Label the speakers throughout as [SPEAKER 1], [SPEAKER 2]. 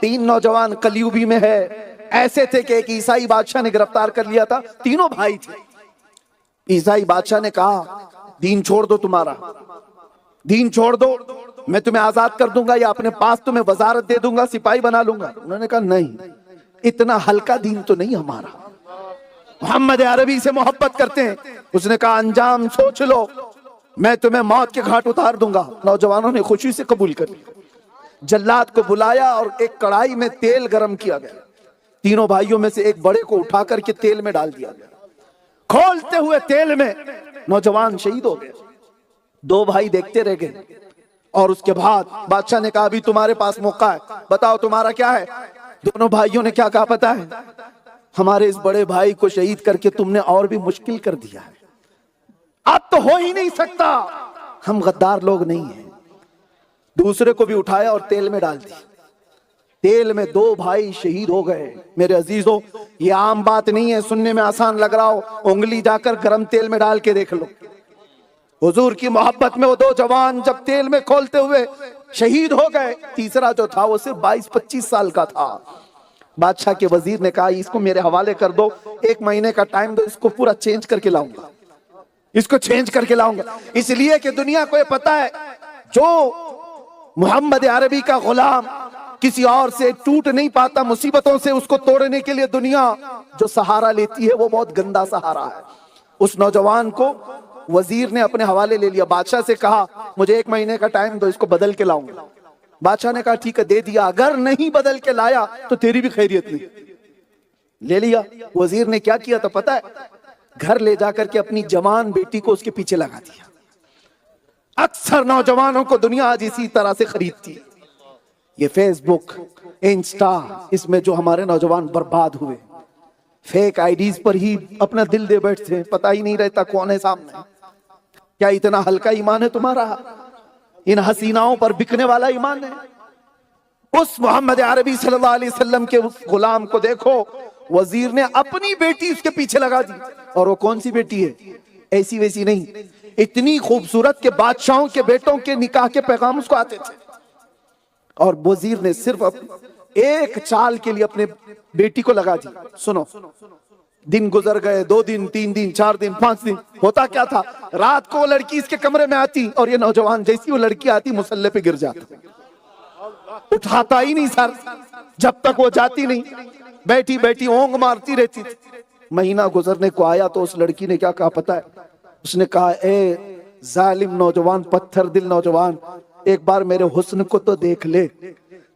[SPEAKER 1] 3 نوجوان کلیوبی میں ہے، ایسے تھے کہ ایک عیسائی بادشاہ نے گرفتار کر لیا تھا، تینوں بھائی تھے۔ عیسائی بادشاہ نے کہا دین چھوڑ دو، تمہارا دین چھوڑ دو، میں تمہیں آزاد کر دوں گا یا اپنے پاس تمہیں وزارت دے دوں گا، سپاہی بنا لوں گا۔ انہوں نے کہا نہیں، اتنا ہلکا دین تو نہیں ہمارا، محمد عربی سے محبت کرتے ہیں۔ اس نے کہا انجام سوچ لو، میں تمہیں موت کے گھاٹ اتار دوں گا۔ نوجوانوں نے خوشی سے قبول کر لیا۔ جلاد کو بلایا اور ایک کڑھائی میں تیل گرم کیا گیا، تینوں بھائیوں میں سے ایک بڑے کو اٹھا کر کے تیل میں ڈال دیا گیا، کھولتے ہوئے تیل میں نوجوان شہید ہو گئے۔ 2 بھائی دیکھتے رہ گئے، اور اس کے بعد بادشاہ نے کہا ابھی تمہارے پاس موقع ہے، بتاؤ تمہارا کیا ہے؟ دونوں بھائیوں نے کیا کہا پتا ہے؟ ہمارے اس بڑے بھائی کو شہید کر کے تم نے اور بھی مشکل کر دیا ہے، اب تو ہو ہی نہیں سکتا، ہم غدار لوگ نہیں ہیں۔ دوسرے کو بھی اٹھایا اور تیل میں ڈال دیا، تیل میں 2 بھائی شہید ہو گئے۔ میرے عزیزو، یہ عام بات نہیں ہے، سننے میں آسان لگ رہا ہو، انگلی جا کر گرم تیل میں ڈال کے دیکھ لو۔ حضور کی محبت میں وہ 2 جوان جب تیل میں کھولتے ہوئے شہید ہو گئے، تیسرا جو تھا وہ صرف 22-25 سال کا تھا۔ بادشاہ کے وزیر نے کہا اس کو میرے حوالے کر دو، 1 مہینے کا ٹائم دو، اس کو پورا چینج کر کے لاؤں گا، اس کو چینج کر کے لاؤں گا، اس لیے کہ دنیا کو یہ پتا ہے جو محمد عربی کا غلام کسی اور سے ٹوٹ نہیں پاتا مصیبتوں سے، اس کو توڑنے کے لیے دنیا جو سہارا لیتی ہے وہ بہت گندا سہارا ہے۔ اس نوجوان کو وزیر نے اپنے حوالے لے لیا، بادشاہ سے کہا مجھے 1 مہینے کا ٹائم دو، اس کو بدل کے لاؤں گا۔ بادشاہ نے کہا ٹھیک ہے دے دیا، اگر نہیں بدل کے لایا تو تیری بھی خیریت نہیں۔ لے لیا۔ وزیر نے کیا کیا تھا پتا ہے؟ گھر لے جا کر کے اپنی جوان بیٹی کو اس کے پیچھے لگا دیا۔ اکثر نوجوانوں کو دنیا آج اسی طرح سے خریدتی ہے۔ یہ فیس بک، انسٹا، اس میں جو ہمارے نوجوان برباد ہوئے، فیک آئی ڈیز پر ہی اپنا دل دے بیٹھتے ہیں، پتہ ہی نہیں رہتا کون ہے سامنے۔ کیا اتنا ہلکا ایمان ہے تمہارا؟ ان حسیناؤں پر بکنے والا ایمان ہے؟ اس محمد عربی صلی اللہ علیہ وسلم کے اس غلام کو دیکھو، وزیر نے اپنی بیٹی اس کے پیچھے لگا دی، اور وہ کون سی بیٹی ہے؟ ایسی ویسی نہیں، اتنی خوبصورت کہ بادشاہوں کے بیٹوں کے نکاح کے پیغام اس کو آتے تھے، اور وزیر نے صرف ایک چال کے لیے اپنے بیٹی کو لگا دی۔ سنو، دن گزر گئے، 2 دن، 3 دن، 4 دن، 5 دن، ہوتا کیا تھا؟ رات کو وہ لڑکی اس کے کمرے میں آتی اور یہ نوجوان جیسی وہ لڑکی آتی مسلح پہ گر جاتا، اٹھاتا ہی نہیں سر، جب تک وہ جاتی نہیں بیٹھی بیٹھی اونگ مارتی رہتی تھی۔ مہینہ گزرنے کو آیا تو اس لڑکی نے کیا کہا پتا ہے؟ اس نے کہا اے ظالم نوجوان، پتھر دل نوجوان، ایک بار میرے حسن کو تو دیکھ لے،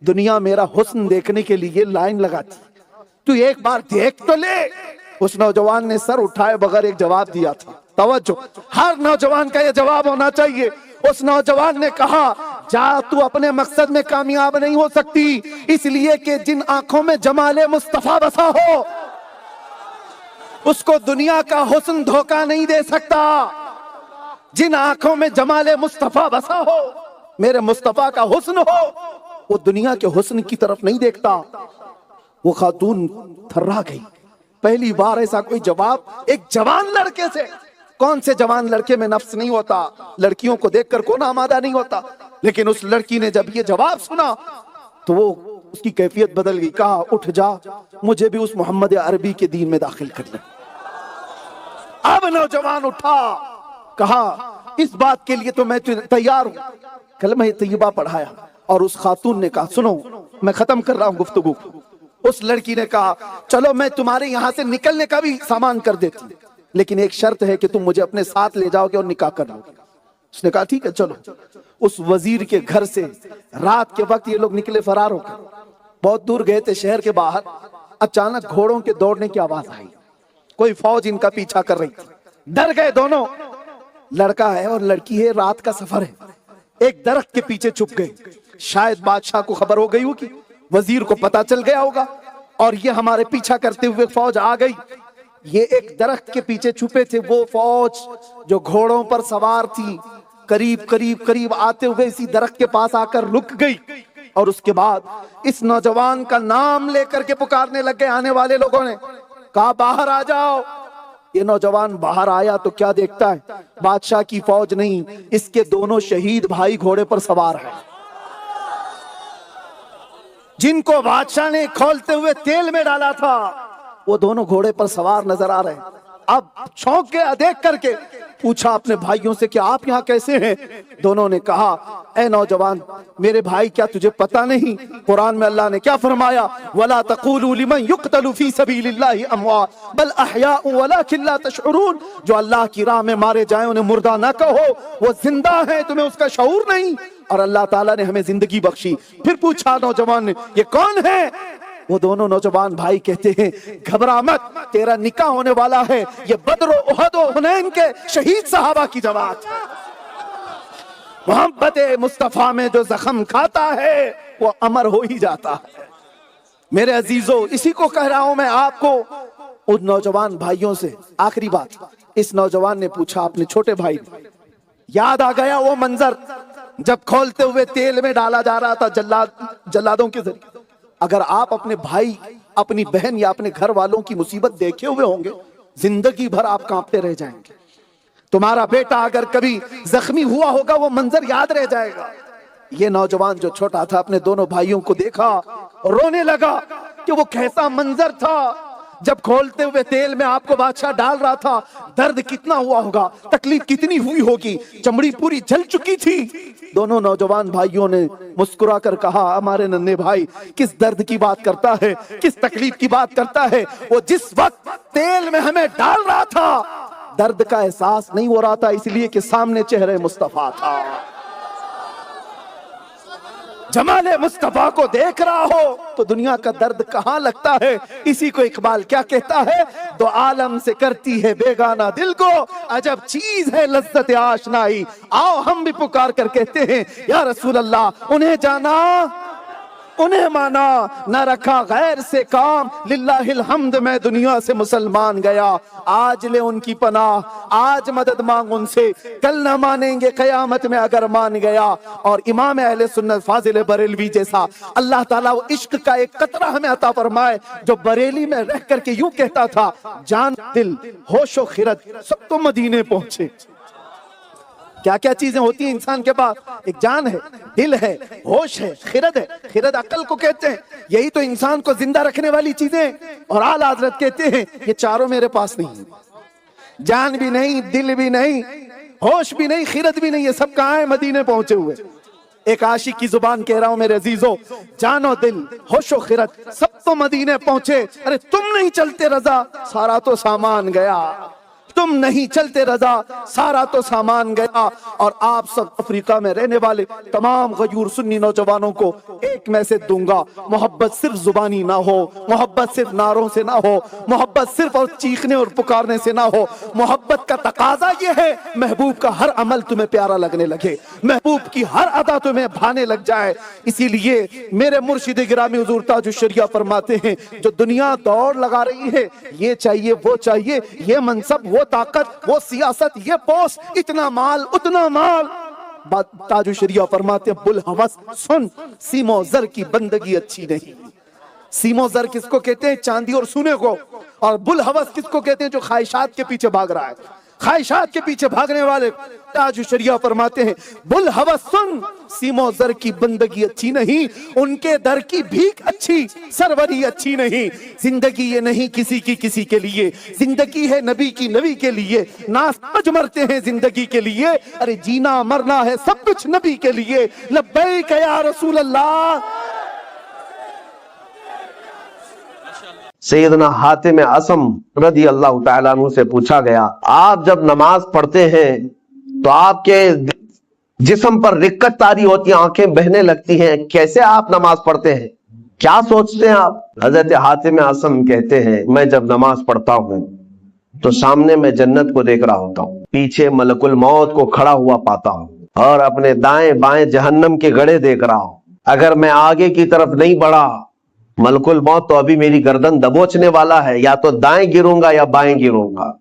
[SPEAKER 1] دنیا میرا حسن دیکھنے کے لیے لائن لگاتی، تو ایک بار دیکھ تو لے۔ اس نوجوان نے سر اٹھائے بغیر ایک جواب دیا تھا۔ توجہ، ہر نوجوان کا یہ جواب ہونا چاہیے۔ اس نوجوان نے کہا جا، تو اپنے مقصد میں کامیاب نہیں ہو سکتی، اس لیے کہ جن آنکھوں میں جمال مصطفیٰ بسا ہو اس کو دنیا کا حسن دھوکہ نہیں دے سکتا۔ جن آنکھوں میں جمال مصطفیٰ بسا ہو، میرے مصطفیٰ کا حسن ہو، وہ دنیا کے حسن کی طرف نہیں دیکھتا۔ وہ خاتون تھرا گئی، پہلی بار ایسا کوئی جواب ایک جوان لڑکے سے۔ کون سے جوان لڑکے میں نفس نہیں ہوتا؟ لڑکیوں کو دیکھ کر کون آمادہ نہیں ہوتا؟ لیکن اس لڑکی نے جب یہ جواب سنا تو وہ اس کی کیفیت بدل گئی، کہا اٹھ جا، مجھے بھی اس محمد عربی کے دین میں داخل کر لے۔ اب نوجوان اٹھا، کہا اس بات کے لیے تو میں تیار ہوں، کلمہ طیبہ پڑھایا، اور اس خاتون نے کہا سنو میں ختم کر رہا ہوں گفتگو۔ اس لڑکی نے کہا چلو میں تمہارے یہاں سے نکلنے کا بھی سامان کر دیتی، لیکن ایک شرط ہے کہ تم مجھے اپنے ساتھ لے جاؤ گے اور نکاح کر لو گے۔ اس نے کہا ٹھیک ہے چلو۔ اس وزیر کے گھر سے رات کے وقت یہ لوگ نکلے فرار ہو گئے، بہت دور گئے تھے شہر کے باہر، اچانک گھوڑوں کے دوڑنے کی آواز آئی، کوئی فوج ان کا پیچھا کر رہی تھی، ڈر گئے دونوں، لڑکا ہے اور لڑکی ہے، رات کا سفر ہے، ایک درخت کے پیچھے چھپ گئے، شاید بادشاہ کو خبر ہو گئی ہوگی، وزیر کو پتا چل گیا ہوگا، اور یہ ہمارے پیچھا کرتے ہوئے فوج آ گئی۔ یہ ایک درخت کے پیچھے چھپے تھے، وہ فوج جو گھوڑوں پر سوار تھی قریب آتے ہوئے اسی درخت کے پاس آ کر رک گئی، اور اس کے بعد اس نوجوان کا نام لے کر کے پکارنے لگ گئے۔ آنے والے لوگوں نے کہا باہر آ جاؤ۔ یہ نوجوان باہر آیا تو کیا دیکھتا ہے؟ بادشاہ کی فوج نہیں، اس کے دونوں شہید بھائی گھوڑے پر سوار ہیں۔ جن کو بادشاہ نے کھولتے ہوئے تیل میں ڈالا تھا، وہ دونوں گھوڑے پر سوار نظر آ رہے ہیں۔ اب چونک گیا دیکھ کر کے، پوچھا اپنے بھائیوں سے کہ آپ یہاں کیسے ہیں؟ دونوں نے کہا اے نوجوان میرے بھائی، کیا تجھے پتا نہیں قرآن میں اللہ نے کیا فرمایا؟ وَلَا تَقُولُوا لِمَنْ يُقْتَلُ فِي سَبِيلِ اللَّهِ أَمْوَاتٌ بَلْ أَحْيَاءٌ وَلَكِنْ لَا تَشْعُرُونَ۔ جو اللہ کی راہ میں مارے جائیں انہیں مردہ نہ کہو، وہ زندہ ہیں، تمہیں اس کا شعور نہیں۔ اور اللہ تعالیٰ نے ہمیں زندگی بخشی۔ پھر پوچھا نوجوان نے یہ کون ہے؟ وہ دونوں نوجوان بھائی کہتے ہیں گھبرا مت، تیرا نکاح ہونے والا ہے، یہ بدر و احد و حنین کے شہید صحابہ کی جماعت۔ محبت مصطفیٰ میں جو زخم کھاتا ہے وہ امر ہو ہی جاتا ہے۔ میرے عزیزو، اسی کو کہہ رہا ہوں میں آپ کو، ان نوجوان بھائیوں سے۔ آخری بات، اس نوجوان نے پوچھا اپنے چھوٹے بھائی، یاد آ گیا وہ منظر جب کھولتے ہوئے تیل میں ڈالا جا رہا تھا جلادوں کے ذریعے۔ اگر آپ اپنے بھائی، اپنی بہن یا اپنے گھر والوں کی مصیبت دیکھے ہوئے ہوں گے، زندگی بھر آپ کانپتے رہ جائیں گے۔ تمہارا بیٹا اگر کبھی زخمی ہوا ہوگا وہ منظر یاد رہ جائے گا۔ یہ نوجوان جو چھوٹا تھا اپنے دونوں بھائیوں کو دیکھا، رونے لگا کہ وہ کیسا منظر تھا جب کھولتے ہوئے تیل میں آپ کو بادشاہ ڈال رہا تھا۔ درد کتنا ہوا ہوگا، تکلیف کتنی ہوئی ہوگی، چمڑی پوری جل چکی تھی۔ دونوں نوجوان بھائیوں نے مسکرا کر کہا ہمارے ننھے بھائی کس درد کی بات کرتا ہے، کس تکلیف کی بات کرتا ہے؟ وہ جس وقت تیل میں ہمیں ڈال رہا تھا درد کا احساس نہیں ہو رہا تھا، اس لیے کہ سامنے چہرے مصطفیٰ تھا۔ جمال مصطفیٰ کو دیکھ رہا ہو تو دنیا کا درد کہاں لگتا ہے؟ اسی کو اقبال کیا کہتا ہے؟ دو عالم سے کرتی ہے بیگانہ دل کو، عجب چیز ہے لذت آشنائی۔ آؤ ہم بھی پکار کر کہتے ہیں یا رسول اللہ، انہیں جانا انہیں مانا، نہ رکھا غیر سے کام، للہ الحمد میں دنیا سے مسلمان گیا۔ آج لے ان کی پناہ، آج مدد مانگ ان سے، کل نہ مانیں گے قیامت میں اگر مان گیا۔ اور امام اہل سنت فاضل بریلوی جیسا اللہ تعالیٰ وہ عشق کا ایک قطرہ ہمیں عطا فرمائے، جو بریلی میں رہ کر کے یوں کہتا تھا جان دل ہوش و خرد سب تو مدینے پہنچے۔ کیا کیا چیزیں ہوتی ہیں انسان کے پاس؟ ایک جان ہے، دل ہے، ہوش ہے، خرد ہے۔ خرد عقل کو کہتے ہیں، یہی تو انسان کو زندہ رکھنے والی چیزیں۔ اور اعلیٰ حضرت کہتے ہیں یہ چاروں میرے پاس نہیں، جان بھی نہیں، دل بھی نہیں، ہوش بھی نہیں، خرد بھی نہیں، یہ سب کہاں ہیں؟ مدینے پہنچے ہوئے۔ ایک عاشق کی زبان کہہ رہا ہوں میرے عزیزو، جان و دل ہوش و خرد سب تو مدینے پہنچے۔ ارے تم نہیں چلتے رضا سارا تو سامان گیا، تم نہیں چلتے رضا سارا تو سامان گیا۔ اور آپ سب افریقہ میں رہنے والے تمام غیور سنی نوجوانوں کو ایک میسج دوں گا، محبت صرف زبانی نہ ہو، محبت صرف نعروں سے نہ ہو، محبت صرف اور چیخنے اور پکارنے سے نہ ہو۔ محبت کا تقاضا یہ ہے محبوب کا ہر عمل تمہیں پیارا لگنے لگے، محبوب کی ہر ادا تمہیں بھانے لگ جائے۔ اسی لیے میرے مرشد گرامی حضور تاج الشریعہ فرماتے ہیں جو دنیا دوڑ لگا رہی ہے، یہ چاہیے وہ چاہیے، یہ منصب وہ طاقت وہ سیاست یہ پوسٹ، اتنا مال اتنا مال، تاج الشریعہ فرماتے ہیں بلحوث سن، سیم و زر کی بندگی اچھی نہیں۔ سیم و زر کس کو کہتے ہیں؟ چاندی اور سونے کو۔ اور بلحوث کس کو کہتے ہیں؟ جو خواہشات کے پیچھے بھاگ رہا ہے، خواہشات کے پیچھے بھاگنے والے۔ تاج الشریعہ فرماتے ہیں بلحوث سن، سیم و زر کی بندگی اچھی نہیں، ان کے در کی بھیک اچھی، سروری اچھی نہیں۔ زندگی یہ نہیں کسی کی کسی کے لیے، زندگی ہے نبی کی نبی کے لیے۔ ناسمجھ مرتے ہیں زندگی کے لیے، ارے جینا مرنا ہے سب کچھ نبی کے لیے۔ لبیک یا رسول اللہ۔
[SPEAKER 2] سیدنا حاتم اصم رضی اللہ تعالیٰ عنہ سے پوچھا گیا آپ جب نماز پڑھتے ہیں تو آپ کے جسم پر رکت طاری ہوتی ہے، آنکھیں بہنے لگتی ہیں، کیسے آپ نماز پڑھتے ہیں؟ کیا سوچتے ہیں آپ؟ حضرت حاتم اصم کہتے ہیں میں جب نماز پڑھتا ہوں تو سامنے میں جنت کو دیکھ رہا ہوتا ہوں، پیچھے ملک الموت کو کھڑا ہوا پاتا ہوں، اور اپنے دائیں بائیں جہنم کے گڑھے دیکھ رہا ہوں۔ اگر میں آگے کی طرف نہیں بڑھا ملک الموت تو ابھی میری گردن دبوچنے والا ہے، یا تو دائیں گروں گا یا بائیں گروں گا،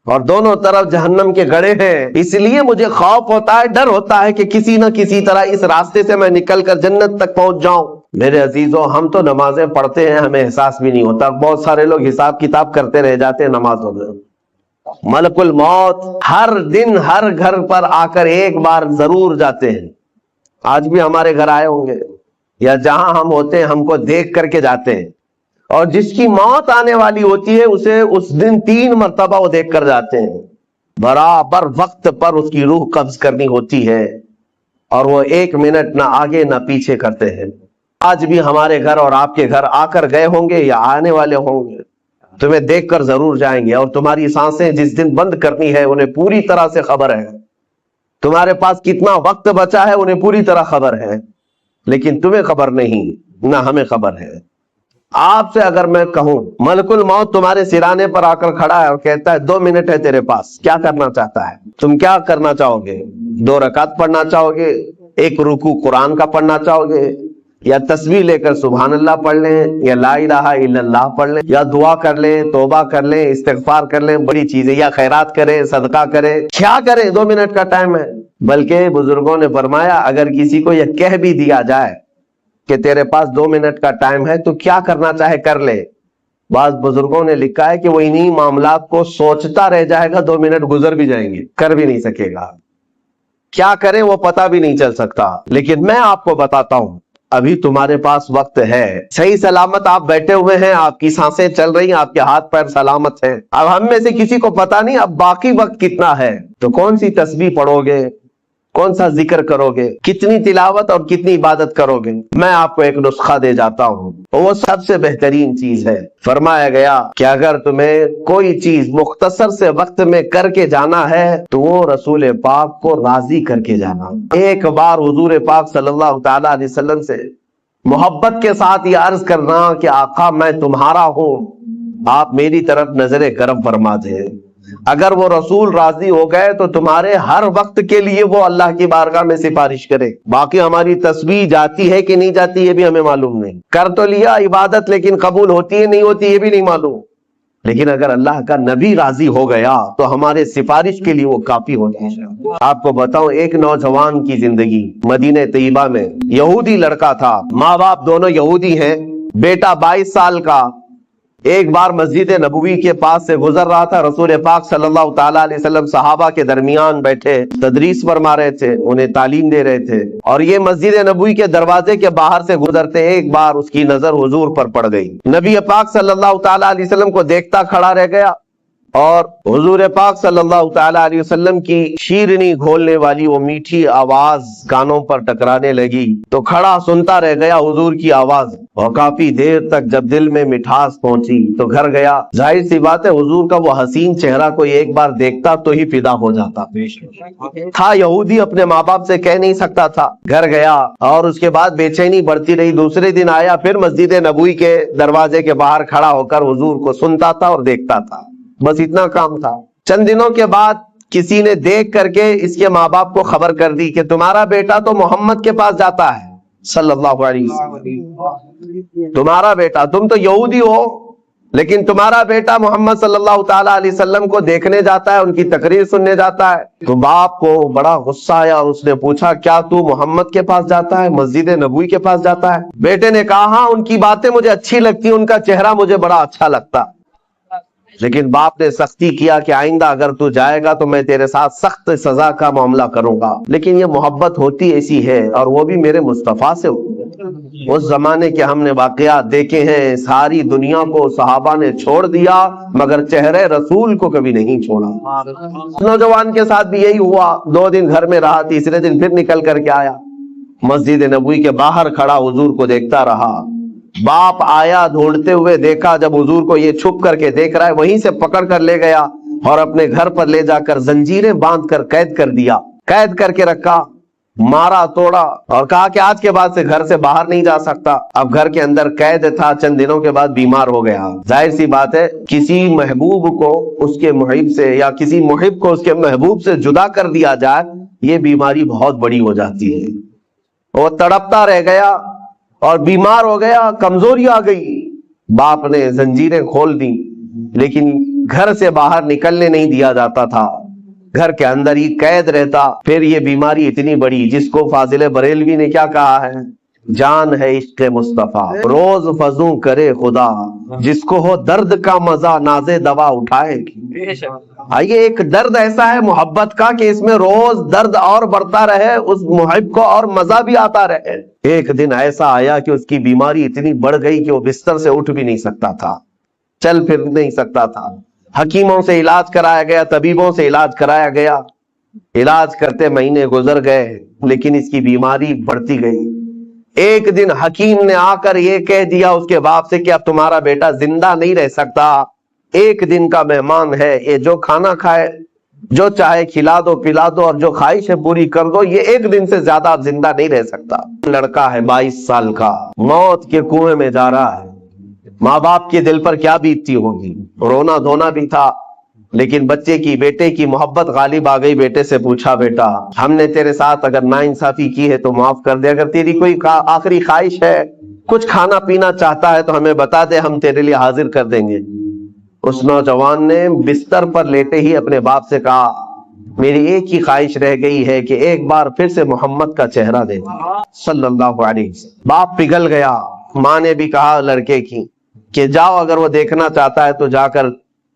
[SPEAKER 2] اور دونوں طرف جہنم کے گڑھے ہیں۔ اس لیے مجھے خوف ہوتا ہے، ڈر ہوتا ہے کہ کسی نہ کسی طرح اس راستے سے میں نکل کر جنت تک پہنچ جاؤں۔ میرے عزیزوں، ہم تو نمازیں پڑھتے ہیں ہمیں احساس بھی نہیں ہوتا، بہت سارے لوگ حساب کتاب کرتے رہ جاتے ہیں نمازوں میں۔ ملک الموت ہر دن ہر گھر پر آ کر ایک بار ضرور جاتے ہیں۔ آج بھی ہمارے گھر آئے ہوں گے، یا جہاں ہم ہوتے ہیں ہم کو دیکھ کر کے جاتے ہیں، اور جس کی موت آنے والی ہوتی ہے اسے اس دن 3 مرتبہ وہ دیکھ کر جاتے ہیں، برابر وقت پر اس کی روح قبض کرنی ہوتی ہے، اور وہ 1 منٹ نہ آگے نہ پیچھے کرتے ہیں۔ آج بھی ہمارے گھر اور آپ کے گھر آ کر گئے ہوں گے یا آنے والے ہوں گے، تمہیں دیکھ کر ضرور جائیں گے، اور تمہاری سانسیں جس دن بند کرنی ہے انہیں پوری طرح سے خبر ہے، تمہارے پاس کتنا وقت بچا ہے انہیں پوری طرح خبر ہے، لیکن تمہیں خبر نہیں، نہ ہمیں خبر ہے۔ آپ سے اگر میں کہوں ملک الموت تمہارے سرانے پر آ کر کھڑا ہے اور کہتا ہے 2 منٹ ہے تیرے پاس، کیا کرنا چاہتا ہے؟ تم کیا کرنا چاہو گے؟ 2 رکعت پڑھنا چاہو گے، 1 رکوع قرآن کا پڑھنا چاہو گے، یا تسبیح لے کر سبحان اللہ پڑھ لیں، یا لا الہ الا اللہ پڑھ لیں، یا دعا کر لیں، توبہ کر لیں، استغفار کر لیں، بڑی چیزیں، یا خیرات کریں، صدقہ کریں، کیا کریں؟ 2 منٹ کا ٹائم ہے۔ بلکہ بزرگوں نے فرمایا اگر کسی کو یہ کہہ بھی دیا جائے کہ تیرے پاس 2 منٹ کا ٹائم ہے تو کیا کرنا چاہے کر لے، بعض بزرگوں نے لکھا ہے کہ وہ انہی معاملات کو سوچتا رہ جائے گا، 2 منٹ گزر بھی جائیں گے، کر بھی نہیں سکے گا، کیا کریں وہ پتہ بھی نہیں چل سکتا۔ لیکن میں آپ کو بتاتا ہوں ابھی تمہارے پاس وقت ہے، صحیح سلامت آپ بیٹھے ہوئے ہیں، آپ کی سانسیں چل رہی ہیں، آپ کے ہاتھ پیر سلامت ہیں۔ اب ہم میں سے کسی کو پتہ نہیں اب باقی وقت کتنا ہے، تو کون سی تسبیح پڑھو گے، کون سا ذکر کرو گے، کتنی تلاوت اور کتنی عبادت کرو گے؟ میں آپ کو ایک نسخہ دے جاتا ہوں، وہ سب سے بہترین چیز ہے۔ فرمایا گیا کہ اگر تمہیں کوئی چیز مختصر سے وقت میں کر کے جانا ہے تو وہ رسول پاک کو راضی کر کے جانا۔ ایک بار حضور پاک صلی اللہ تعالی علیہ وسلم سے محبت کے ساتھ یہ عرض کرنا کہ آقا میں تمہارا ہوں، آپ میری طرف نظر کرم فرما دیں۔ اگر وہ رسول راضی ہو گئے تو تمہارے ہر وقت کے لیے وہ اللہ کی بارگاہ میں سفارش کرے۔ باقی ہماری تسبیح جاتی ہے کہ نہیں جاتی یہ بھی ہمیں معلوم نہیں، کر تو لیا عبادت لیکن قبول ہوتی ہے نہیں ہوتی یہ بھی نہیں معلوم، لیکن اگر اللہ کا نبی راضی ہو گیا تو ہمارے سفارش کے لیے وہ کافی ہوتا ہے۔ آپ کو بتاؤں ایک نوجوان کی زندگی مدینہ طیبہ میں، یہودی لڑکا تھا، ماں باپ دونوں یہودی ہیں، بیٹا 22 سال کا، ایک بار مسجد نبوی کے پاس سے گزر رہا تھا، رسول پاک صلی اللہ تعالیٰ علیہ وسلم صحابہ کے درمیان بیٹھے تدریس فرما رہے تھے، انہیں تعلیم دے رہے تھے، اور یہ مسجد نبوی کے دروازے کے باہر سے گزرتے ایک بار اس کی نظر حضور پر پڑ گئی، نبی پاک صلی اللہ تعالیٰ علیہ وسلم کو دیکھتا کھڑا رہ گیا، اور حضور پاک صلی اللہ تعالیٰ علیہ وسلم کی شیرنی گھولنے والی وہ میٹھی آواز کانوں پر ٹکرانے لگی تو کھڑا سنتا رہ گیا حضور کی آواز، اور کافی دیر تک جب دل میں مٹھاس پہنچی تو گھر گیا۔ ظاہر سی بات ہے حضور کا وہ حسین چہرہ کوئی ایک بار دیکھتا تو ہی فدا ہو جاتا تھا، یہودی اپنے ماں باپ سے کہہ نہیں سکتا تھا، گھر گیا اور اس کے بعد بے چینی بڑھتی رہی، دوسرے دن آیا پھر مسجد نبوی کے دروازے کے باہر کھڑا ہو کر حضور کو سنتا تھا اور دیکھتا تھا، بس اتنا کام تھا۔ چند دنوں کے بعد کسی نے دیکھ کر کے اس کے ماں باپ کو خبر کر دی کہ تمہارا بیٹا تو محمد کے پاس جاتا ہے صلی اللہ علیہ وسلم، تمہارا بیٹا، تم تو یہودی ہو لیکن تمہارا بیٹا محمد صلی اللہ تعالیٰ علیہ وسلم کو دیکھنے جاتا ہے، ان کی تقریر سننے جاتا ہے۔ تو باپ کو بڑا غصہ آیا اور اس نے پوچھا کیا تو محمد کے پاس جاتا ہے، مسجد نبوی کے پاس جاتا ہے؟ بیٹے نے کہا ہاں ان کی باتیں مجھے اچھی لگتی، ان کا چہرہ مجھے بڑا اچھا لگتا، لیکن باپ نے سختی کیا کہ آئندہ اگر تو جائے گا تو میں تیرے ساتھ سخت سزا کا معاملہ کروں گا، لیکن یہ محبت ہوتی ایسی ہے، اور وہ بھی میرے مصطفیٰ سے ہوتی۔ اس زمانے کے ہم نے واقعات دیکھے ہیں، ساری دنیا کو صحابہ نے چھوڑ دیا مگر چہرے رسول کو کبھی نہیں چھوڑا۔ نوجوان کے ساتھ بھی یہی ہوا، 2 دن گھر میں رہا، تیسرے دن پھر نکل کر کے آیا، مسجد نبوی کے باہر کھڑا حضور کو دیکھتا رہا۔ باپ آیا ڈھونڈتے ہوئے، دیکھا جب حضور کو یہ چھپ کر کے دیکھ رہا ہے، وہیں سے پکڑ کر لے گیا اور اپنے گھر پر لے جا کر زنجیریں باندھ کر قید کر دیا، قید کر کے رکھا، مارا توڑا اور کہا کہ آج کے بعد سے گھر سے باہر نہیں جا سکتا۔ اب گھر کے اندر قید تھا، چند دنوں کے بعد بیمار ہو گیا۔ ظاہر سی بات ہے کسی محبوب کو اس کے محب سے یا کسی محب کو اس کے محبوب سے جدا کر دیا جائے، یہ بیماری بہت بڑی ہو جاتی ہے۔ وہ تڑپتا رہ گیا اور بیمار ہو گیا، کمزوری آ گئی، باپ نے زنجیریں کھول دی، لیکن گھر سے باہر نکلنے نہیں دیا جاتا تھا، گھر کے اندر ہی قید رہتا۔ پھر یہ بیماری اتنی بڑی جس کو فاضل بریلوی نے کیا کہا ہے، جان ہے عشق مصطفیٰ، روز فزوں کرے خدا، جس کو ہو درد کا مزہ نازے دوا اٹھائے گی. آئیے ایک درد ایسا ہے محبت کا کہ اس میں روز درد اور بڑھتا رہے, اس محب کو اور مزہ بھی آتا رہے. ایک دن ایسا آیا کہ اس کی بیماری اتنی بڑھ گئی کہ وہ بستر سے اٹھ بھی نہیں سکتا تھا, چل پھر نہیں سکتا تھا. حکیموں سے علاج کرایا گیا, طبیبوں سے علاج کرایا گیا, علاج کرتے مہینے گزر گئے, لیکن اس کی بیماری بڑھتی گئی. ایک دن حکیم نے آ کر یہ کہہ دیا اس کے باپ سے کہ اب تمہارا بیٹا زندہ نہیں رہ سکتا, ایک دن کا مہمان ہے, یہ جو کھانا کھائے, جو چاہے کھلا دو پلا دو اور جو خواہش ہے پوری کر دو, یہ ایک دن سے زیادہ اب زندہ نہیں رہ سکتا. لڑکا ہے 22 سال کا, موت کے کنویں میں جا رہا ہے. ماں باپ کے دل پر کیا بیتتی ہوگی, رونا دھونا بھی تھا, لیکن بچے کی, بیٹے کی محبت غالب آ گئی. بیٹے سے پوچھا, بیٹا ہم نے تیرے ساتھ اگر ناانصافی کی ہے تو معاف کر دے, اگر تیری کوئی آخری خواہش ہے, کچھ کھانا پینا چاہتا ہے تو ہمیں بتا دے, ہم تیرے لیے حاضر کر دیں گے. اس نوجوان نے بستر پر لیٹے ہی اپنے باپ سے کہا, میری ایک ہی خواہش رہ گئی ہے کہ ایک بار پھر سے محمد کا چہرہ دیکھیں صلی اللہ علیہ وسلم. باپ پگھل گیا. ماں نے بھی کہا لڑکے کی کہ جاؤ, اگر وہ دیکھنا چاہتا ہے تو جا کر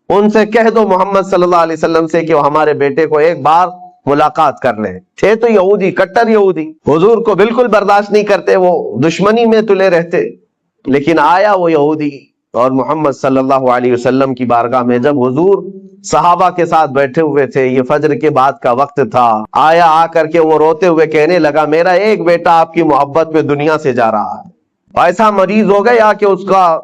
[SPEAKER 2] ان سے کہہ دو محمد صلی اللہ علیہ وسلم سے کہ وہ ہمارے بیٹے کو ایک بار ملاقات کر لیں. تھے تو یہودی, کٹر یہودی, حضور کو بالکل برداشت نہیں کرتے, وہ دشمنی میں تلے رہتے. لیکن آیا وہ یہودی اور محمد صلی اللہ علیہ وسلم کی بارگاہ میں, جب حضور صحابہ کے ساتھ بیٹھے ہوئے تھے, یہ فجر کے بعد کا وقت تھا, آیا, آ کر کے وہ روتے ہوئے کہنے لگا, میرا ایک بیٹا آپ کی محبت میں دنیا سے جا رہا ہے. ایسا مریض ہو گیا کہ اس کا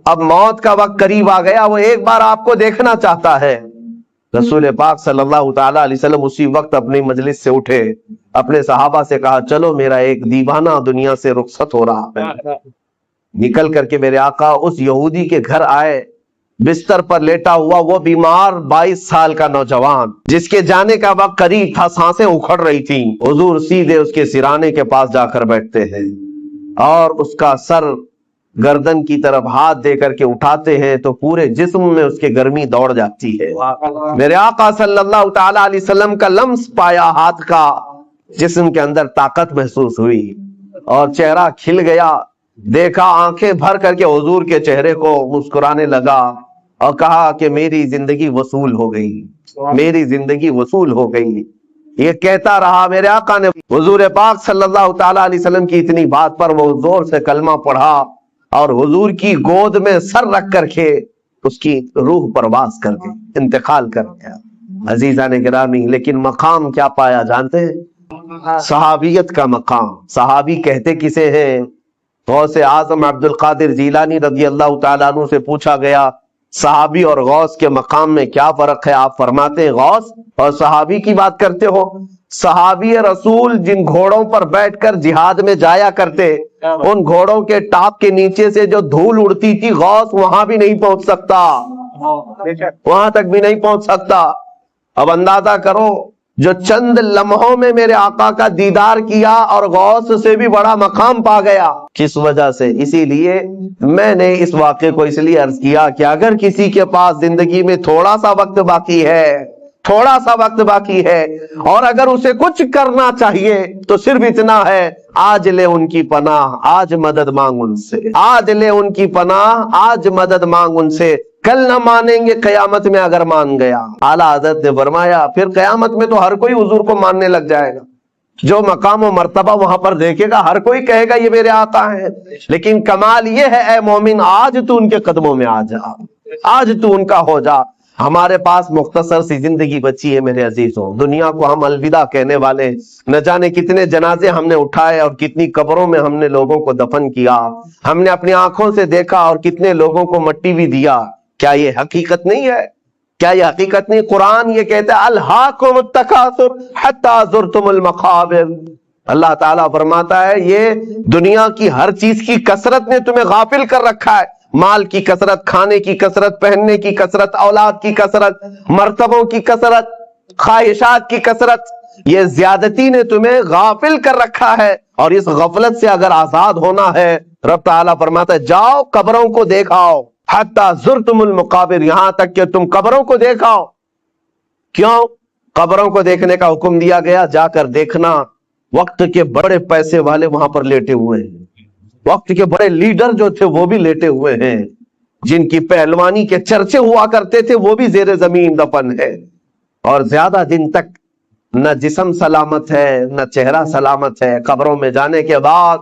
[SPEAKER 2] اب موت کا وقت قریب آ گیا, وہ ایک بار آپ کو دیکھنا چاہتا ہے. رسول پاک صلی اللہ تعالی علیہ وسلم اسی وقت اپنی مجلس سے اٹھے, اپنے صحابہ سے کہا, چلو میرا ایک دیوانہ دنیا سے رخصت ہو رہا ہے. نکل کر کے میرے آقا اس یہودی کے گھر آئے. بستر پر لیٹا ہوا وہ بیمار 22 سال کا نوجوان, جس کے جانے کا وقت قریب تھا, سانسیں اکھڑ رہی تھیں. حضور سیدھے اس کے سرانے کے پاس جا کر بیٹھتے ہیں اور اس کا سر گردن کی طرف ہاتھ دے کر کے اٹھاتے ہیں تو پورے جسم میں اس کے گرمی دوڑ جاتی ہے. میرے آقا صلی اللہ تعالی علیہ وسلم کا لمس پایا ہاتھ کا, جسم کے اندر طاقت محسوس ہوئی اور چہرہ کھل گیا. دیکھا, آنکھیں بھر کر کے حضور کے چہرے کو مسکرانے لگا اور کہا کہ میری زندگی وصول ہو گئی, میری زندگی وصول ہو گئی. یہ کہتا رہا. میرے آقا نے حضور پاک صلی اللہ تعالی علیہ وسلم کی اتنی بات پر وہ زور سے کلمہ پڑھا اور حضور کی گود میں سر رکھ کر کے اس کی روح پرواز کر گئی, انتقال کر گیا. عزیزان گرامی, لیکن مقام کیا پایا جانتے ہیں؟ صحابیت کا مقام. صحابی کہتے کسے ہیں؟ غوث اعظم عبد القادر جیلانی رضی اللہ تعالیٰ عنہ سے پوچھا گیا, صحابی اور غوث کے مقام میں کیا فرق ہے؟ آپ فرماتے ہیں, غوث اور صحابی کی بات کرتے ہو, صحابی رسول جن گھوڑوں پر بیٹھ کر جہاد میں جایا کرتے, ان گھوڑوں کے ٹاپ کے نیچے سے جو دھول اڑتی تھی, غوث وہاں بھی نہیں پہنچ سکتا, وہاں تک بھی نہیں پہنچ سکتا. اب اندازہ کرو, جو چند لمحوں میں میرے آقا کا دیدار کیا اور غوث سے بھی بڑا مقام پا گیا. کس وجہ سے؟ اسی لیے میں نے اس واقعے کو اس لیے عرض کیا کہ اگر کسی کے پاس زندگی میں تھوڑا سا وقت باقی ہے, تھوڑا سا وقت باقی ہے, اور اگر اسے کچھ کرنا چاہیے تو صرف اتنا ہے, آج لے ان کی پناہ, آج مدد مانگ ان سے, آج لے ان کی پناہ, آج مدد مانگ ان سے. کل نہ مانیں گے, قیامت میں اگر مان گیا. اعلیٰ حضرت نے فرمایا پھر قیامت میں تو ہر کوئی حضور کو ماننے لگ جائے گا. جو مقام و مرتبہ وہاں پر دیکھے گا, ہر کوئی کہے گا یہ میرے آقا ہیں. لیکن کمال یہ ہے اے مومن, آج تو ان کے قدموں میں آ جا, آج تو ان کا ہو جا. ہمارے پاس مختصر سی زندگی بچی ہے میرے عزیزوں. دنیا کو ہم الوداع کہنے والے, نہ جانے کتنے جنازے ہم نے اٹھائے اور کتنی قبروں میں ہم نے لوگوں کو دفن کیا, ہم نے اپنی آنکھوں سے دیکھا اور کتنے لوگوں کو مٹی بھی دیا. کیا یہ حقیقت نہیں ہے؟ کیا یہ حقیقت نہیں؟ قرآن یہ کہتا ہے الہاکم التکاثر حتی زرتم المقابر. اللہ تعالیٰ فرماتا ہے یہ دنیا کی ہر چیز کی کثرت نے تمہیں غافل کر رکھا ہے. مال کی کثرت, کھانے کی کثرت, پہننے کی کثرت, اولاد کی کثرت, مرتبوں کی کثرت, خواہشات کی کثرت, یہ زیادتی نے تمہیں غافل کر رکھا ہے. اور اس غفلت سے اگر آزاد ہونا ہے, رب تعالیٰ فرماتا ہے جاؤ قبروں کو دیکھاؤ, حتی زرتم المقابر, یہاں تک کہ تم قبروں کو دیکھاؤ. کیوں قبروں کو دیکھنے کا حکم دیا گیا؟ جا کر دیکھنا وقت کے بڑے پیسے والے وہاں پر لیٹے ہوئے ہیں, وقت کے بڑے لیڈر جو تھے وہ بھی لیٹے ہوئے ہیں, جن کی پہلوانی کے چرچے ہوا کرتے تھے وہ بھی زیر زمین دفن ہے، اور زیادہ دن تک نہ جسم سلامت ہے نہ چہرہ سلامت ہے۔ قبروں میں جانے کے بعد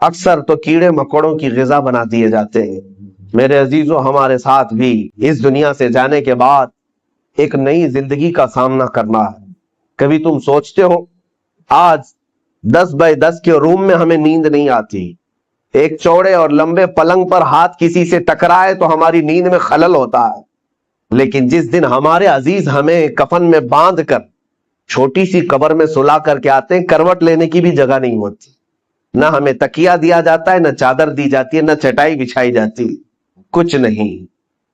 [SPEAKER 2] اکثر تو کیڑے مکوڑوں کی غذا بنا دیے جاتے ہیں۔ میرے عزیزو، ہمارے ساتھ بھی اس دنیا سے جانے کے بعد ایک نئی زندگی کا سامنا کرنا ہے۔ کبھی تم سوچتے ہو آج 10x10 کے روم میں ہمیں نیند نہیں آتی، ایک چوڑے اور لمبے پلنگ پر ہاتھ کسی سے ٹکرائے تو ہماری نیند میں خلل ہوتا ہے، لیکن جس دن ہمارے عزیز ہمیں کفن میں باندھ کر چھوٹی سی قبر میں سلا کر کے آتے ہیں، کروٹ لینے کی بھی جگہ نہیں ہوتی، نہ ہمیں تکیہ دیا جاتا ہے، نہ چادر دی جاتی ہے، نہ چٹائی بچھائی جاتی، کچھ نہیں،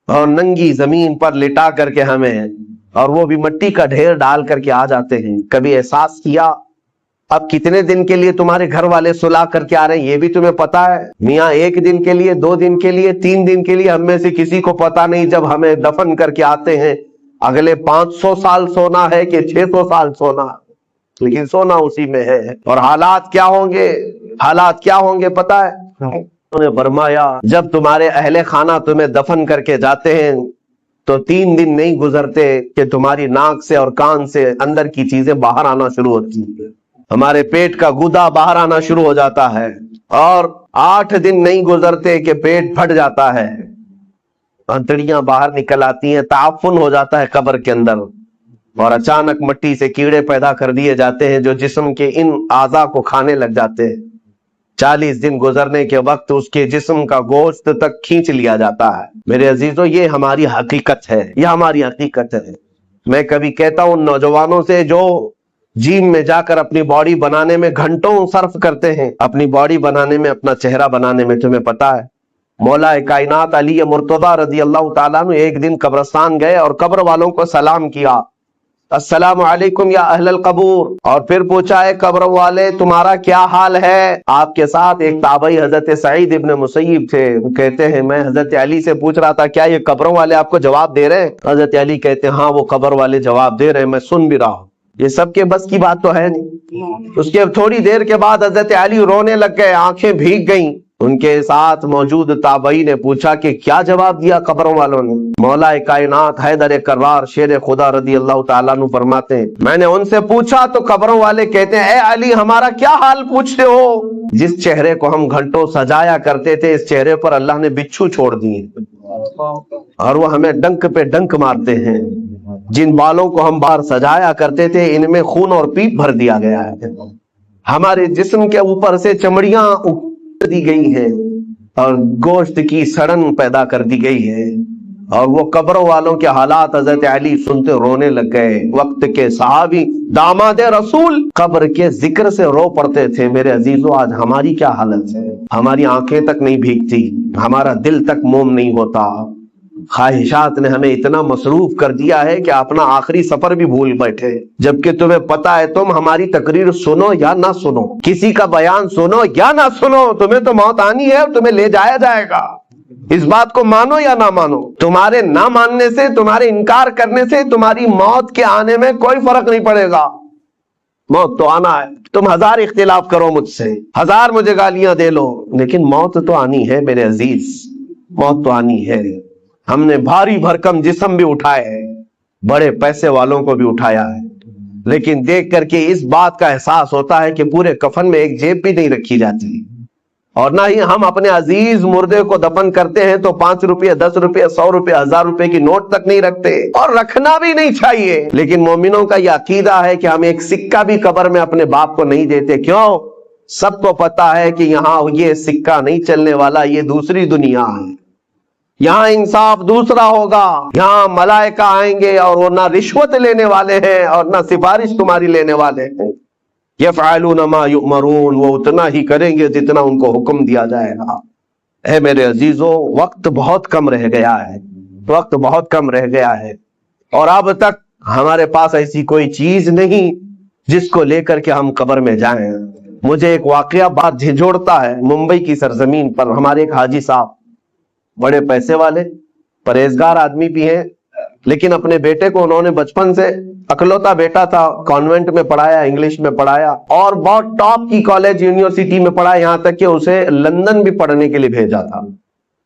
[SPEAKER 2] اور ننگی زمین پر لٹا کر کے ہمیں، اور وہ بھی مٹی کا ڈھیر ڈال کر کے آ جاتے ہیں۔ کبھی احساس کیا اب کتنے دن کے لیے تمہارے گھر والے سلا کر کے آ رہے ہیں یہ بھی تمہیں پتا ہے؟ میاں 1 دن کے لیے، 2 دن کے لیے، 3 دن کے لیے، ہم میں سے کسی کو پتا نہیں جب ہمیں دفن کر کے آتے ہیں اگلے 500 سال سونا ہے کہ 600 سال سونا، لیکن سونا اسی میں ہے۔ اور حالات کیا ہوں گے، حالات کیا ہوں گے پتا ہے؟ انہوں نے فرمایا جب تمہارے اہل خانہ تمہیں دفن کر کے جاتے ہیں تو 3 دن نہیں گزرتے کہ تمہاری ناک سے اور کان سے اندر کی چیزیں باہر آنا شروع ہوتی ہیں، ہمارے پیٹ کا گودا باہر آنا شروع ہو جاتا ہے، اور 8 دن نہیں گزرتے کہ پیٹ پھٹ جاتا ہے، انتڑیاں باہر نکل آتی ہیں، تعفن ہو جاتا ہے قبر کے اندر، اور اچانک مٹی سے کیڑے پیدا کر دیے جاتے ہیں جو جسم کے ان اعضاء کو کھانے لگ جاتے ہیں۔ 40 دن گزرنے کے وقت اس کے جسم کا گوشت تک کھینچ لیا جاتا ہے۔ میرے عزیزو، یہ ہماری حقیقت ہے، یہ ہماری حقیقت ہے۔ میں کبھی کہتا ہوں نوجوانوں سے جو جیم میں جا کر اپنی باڈی بنانے میں گھنٹوں صرف کرتے ہیں، اپنی باڈی بنانے میں، اپنا چہرہ بنانے میں، تمہیں پتا ہے مولا کائنات علی مرتضی رضی اللہ تعالیٰ عنہ ایک دن قبرستان گئے اور قبر والوں کو سلام کیا، السلام علیکم یا اہل القبور، اور پھر پوچھا ہے قبر والے تمہارا کیا حال ہے؟ آپ کے ساتھ ایک تابعی حضرت سعید ابن مسیب تھے، وہ کہتے ہیں میں حضرت علی سے پوچھ رہا تھا کیا یہ قبروں والے آپ کو جواب دے رہے ہیں؟ حضرت علی کہتے ہیں ہاں وہ قبر والے جواب دے رہے ہیں، میں سن بھی رہا ہوں۔ یہ سب کے بس کی بات تو ہے نہیں۔ اس کے تھوڑی دیر کے بعد حضرت علی رونے لگ گئے، آنکھیں بھیگ گئیں۔ ان کے ساتھ موجود تابعی نے پوچھا کہ کیا جواب دیا قبروں والوں نے؟ مولا کائنات حیدر کرار شیر خدا رضی اللہ تعالیٰ عنہ فرماتے ہیں میں نے ان سے پوچھا تو قبروں والے کہتے ہیں اے علی ہمارا کیا حال پوچھتے ہو؟ جس چہرے کو ہم گھنٹوں سجایا کرتے تھے اس چہرے پر اللہ نے بچھو چھوڑ دیے اور وہ ہمیں ڈنک پہ ڈنک مارتے ہیں۔ جن بالوں کو ہم باہر سجایا کرتے تھے ان میں خون اور پیپ بھر دیا گیا ہے۔ ہمارے جسم کے اوپر سے چمڑیاں دی گئی ہیں اور گوشت کی سڑن پیدا کر دی گئی ہے، اور وہ قبروں والوں کے حالات حضرت علی سنتے رونے لگ گئے۔ وقت کے صحابی داماد رسول قبر کے ذکر سے رو پڑتے تھے۔ میرے عزیزو، آج ہماری کیا حالت ہے؟ ہماری آنکھیں تک نہیں بھیگتی، ہمارا دل تک موم نہیں ہوتا۔ خواہشات نے ہمیں اتنا مصروف کر دیا ہے کہ اپنا آخری سفر بھی بھول بیٹھے، جبکہ تمہیں پتا ہے تم ہماری تقریر سنو یا نہ سنو، کسی کا بیان سنو یا نہ سنو، تمہیں تو موت آنی ہے اور تمہیں لے جایا جائے گا۔ اس بات کو مانو یا نہ مانو، تمہارے نہ ماننے سے، تمہارے انکار کرنے سے تمہاری موت کے آنے میں کوئی فرق نہیں پڑے گا۔ موت تو آنا ہے، تم 1000 اختلاف کرو مجھ سے، 1000 مجھے گالیاں دے لو، لیکن موت تو آنی ہے میرے عزیز، موت تو آنی ہے۔ ہم نے بھاری بھرکم جسم بھی اٹھائے ہیں، بڑے پیسے والوں کو بھی اٹھایا ہے، لیکن دیکھ کر کے اس بات کا احساس ہوتا ہے کہ پورے کفن میں ایک جیب بھی نہیں رکھی جاتی، اور نہ ہی ہم اپنے عزیز مردے کو دفن کرتے ہیں تو 5 روپے 10 روپے 100 روپے 1000 روپے کی نوٹ تک نہیں رکھتے، اور رکھنا بھی نہیں چاہیے۔ لیکن مومنوں کا یہ عقیدہ ہے کہ ہم ایک سکہ بھی قبر میں اپنے باپ کو نہیں دیتے۔ کیوں؟ سب کو پتا ہے کہ یہاں یہ سکہ نہیں چلنے والا، یہ دوسری دنیا ہے، یہاں انصاف دوسرا ہوگا، یہاں ملائکہ آئیں گے اور وہ نہ رشوت لینے والے ہیں اور نہ سفارش تمہاری لینے والے ہیں۔ یفعلون ما یؤمرون، وہ اتنا ہی کریں گے جتنا ان کو حکم دیا جائے گا۔ اے میرے عزیزو، وقت بہت کم رہ گیا ہے، وقت بہت کم رہ گیا ہے، اور اب تک ہمارے پاس ایسی کوئی چیز نہیں جس کو لے کر کے ہم قبر میں جائیں۔ مجھے ایک واقعہ بات جھنجھوڑتا ہے۔ ممبئی کی سرزمین پر ہمارے ایک حاجی صاحب، بڑے پیسے والے، پرہیزگار آدمی بھی ہیں، لیکن اپنے بیٹے کو انہوں نے بچپن سے، اکلوتا بیٹا تھا، کانوینٹ میں پڑھایا، انگلش میں پڑھایا اور بہت ٹاپ کی کالج یونیورسٹی میں پڑھایا، یہاں تک کہ اسے لندن بھی پڑھنے کے لیے بھیجا تھا۔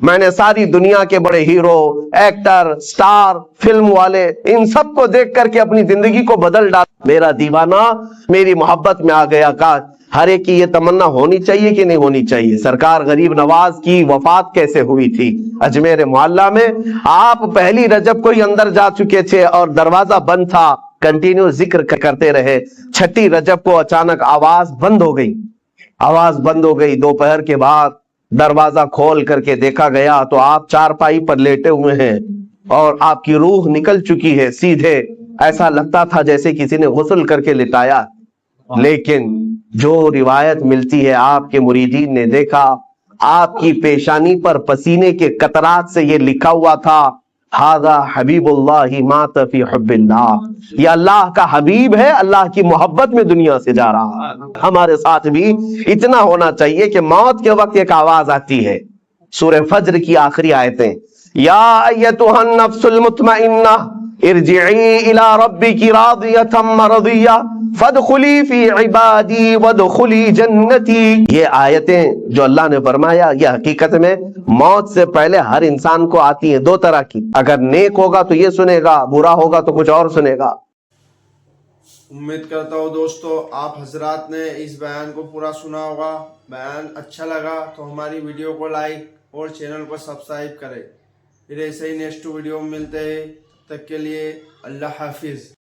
[SPEAKER 2] میں نے ساری دنیا کے بڑے ہیرو، ایکٹر، سٹار، فلم والے، ان سب کو دیکھ کر کے اپنی زندگی کو بدل ڈالا۔ میرا دیوانہ میری محبت میں آ گیا۔ کا ہر ایک کی یہ تمنا ہونی چاہیے کہ نہیں ہونی چاہیے؟ سرکار غریب نواز کی وفات کیسے ہوئی تھی؟ اجمیر معلیٰ میں آپ پہلی رجب کو ہی اندر جا چکے تھے اور دروازہ بند تھا، کنٹینیو ذکر کرتے رہے۔ چھٹی رجب کو اچانک آواز بند ہو گئی، آواز بند ہو گئی۔ دوپہر کے بعد دروازہ کھول کر کے دیکھا گیا تو آپ چارپائی پر لیٹے ہوئے ہیں اور آپ کی روح نکل چکی ہے سیدھے، ایسا لگتا تھا جیسے کسی نے غسل کر کے لٹایا۔ لیکن جو روایت ملتی ہے، آپ کے مریدین نے دیکھا آپ کی پیشانی پر پسینے کے قطرات سے یہ لکھا ہوا تھا، ھذا حبیب اللہ مات فی حب اللہ، یہ اللہ کا حبیب ہے، اللہ کی محبت میں دنیا سے جا رہا۔ ہمارے ساتھ بھی اتنا ہونا چاہیے کہ موت کے وقت ایک آواز آتی ہے، سورہ فجر کی آخری آیتیں، یا ایتھا النفس المطمئنہ ارجعی الی ربک راضیۃ مرضیہ فادخلی فی عبادی وادخلی جنتی۔ یہ آیتیں جو اللہ نے فرمایا یہ حقیقت میں موت سے پہلے ہر انسان کو آتی ہیں، دو طرح کی، اگر نیک ہوگا تو یہ سنے گا، برا ہوگا تو کچھ اور سنے گا۔
[SPEAKER 3] امید کرتا ہوں دوستو آپ حضرات نے اس بیان کو پورا سنا ہوگا۔ بیان اچھا لگا تو ہماری ویڈیو کو لائک اور چینل کو سبسکرائب کریں۔ پھر ایسے ہی نیکسٹ ویڈیو میں ملتے ہیں، تب تک کے لیے اللہ حافظ۔